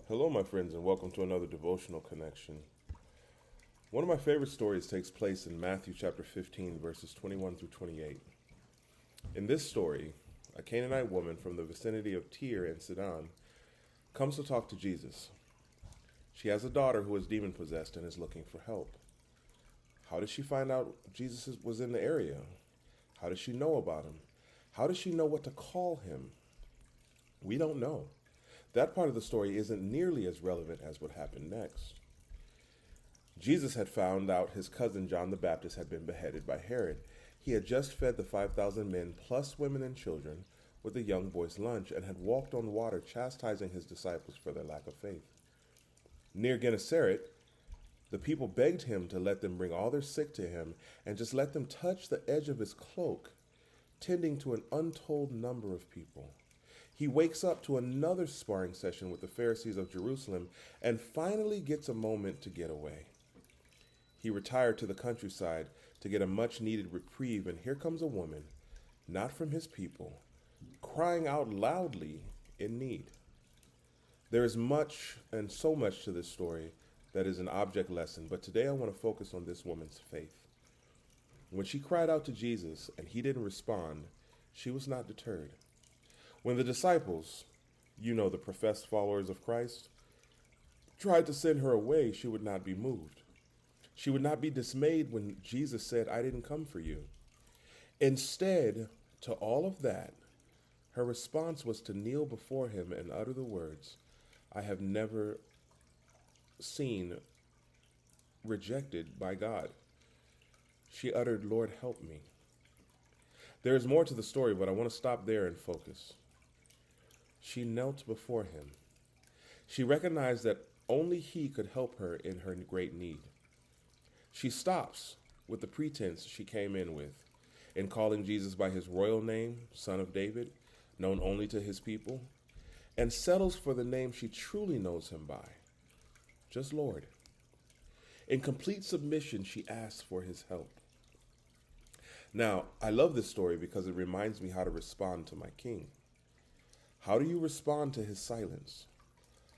Hello, my friends, and welcome to another devotional connection. One of my favorite stories takes place in Matthew chapter 15, verses 21 through 28. In this story, a Canaanite woman from the vicinity of Tyre and Sidon comes to talk to Jesus. She has a daughter who is demon possessed and is looking for help. How does she find out Jesus was in the area? How does she know about him? How does she know what to call him? We don't know. That part of the story isn't nearly as relevant as what happened next. Jesus had found out his cousin John the Baptist had been beheaded by Herod. He had just fed the 5,000 men plus women and children with a young boy's lunch and had walked on water, chastising his disciples for their lack of faith. Near Gennesaret, the people begged him to let them bring all their sick to him and just let them touch the edge of his cloak, tending to an untold number of people. He wakes up to another sparring session with the Pharisees of Jerusalem and finally gets a moment to get away. He retired to the countryside to get a much-needed reprieve, and here comes a woman, not from his people, crying out loudly in need. There is much and so much to this story that is an object lesson, but today I want to focus on this woman's faith. When she cried out to Jesus and he didn't respond, she was not deterred. When the disciples, the professed followers of Christ, tried to send her away, she would not be moved. She would not be dismayed when Jesus said, "I didn't come for you." Instead, to all of that, her response was to kneel before him and utter the words, "I have never seen rejected by God." She uttered, "Lord, help me." There is more to the story, but I want to stop there and focus. She knelt before him. She recognized that only he could help her in her great need. She stops with the pretense she came in with, in calling Jesus by his royal name, Son of David, known only to his people, and settles for the name she truly knows him by, just Lord. In complete submission, she asks for his help. Now, I love this story because it reminds me how to respond to my King. How do you respond to his silence?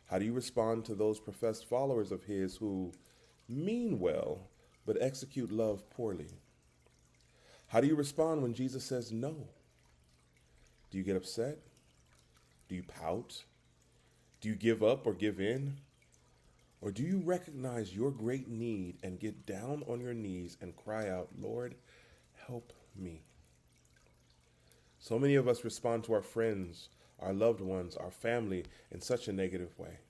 How do you respond to those professed followers of his who mean well but execute love poorly? How do you respond when Jesus says no? Do you get upset? Do you pout? Do you give up or give in? Or do you recognize your great need and get down on your knees and cry out, "Lord, help me"? So many of us respond to our friends, our loved ones, our family in such a negative way,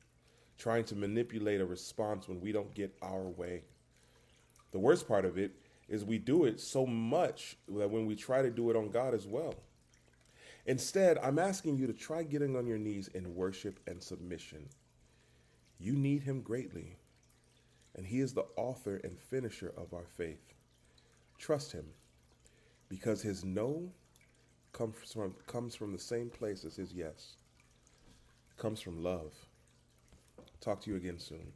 trying to manipulate a response when we don't get our way. The worst part of it is we do it so much that when we try to do it on God as well. Instead, I'm asking you to try getting on your knees in worship and submission. You need him greatly, and he is the author and finisher of our faith. Trust him, because his no comes from the same place as his yes. Comes from love. Talk to you again soon.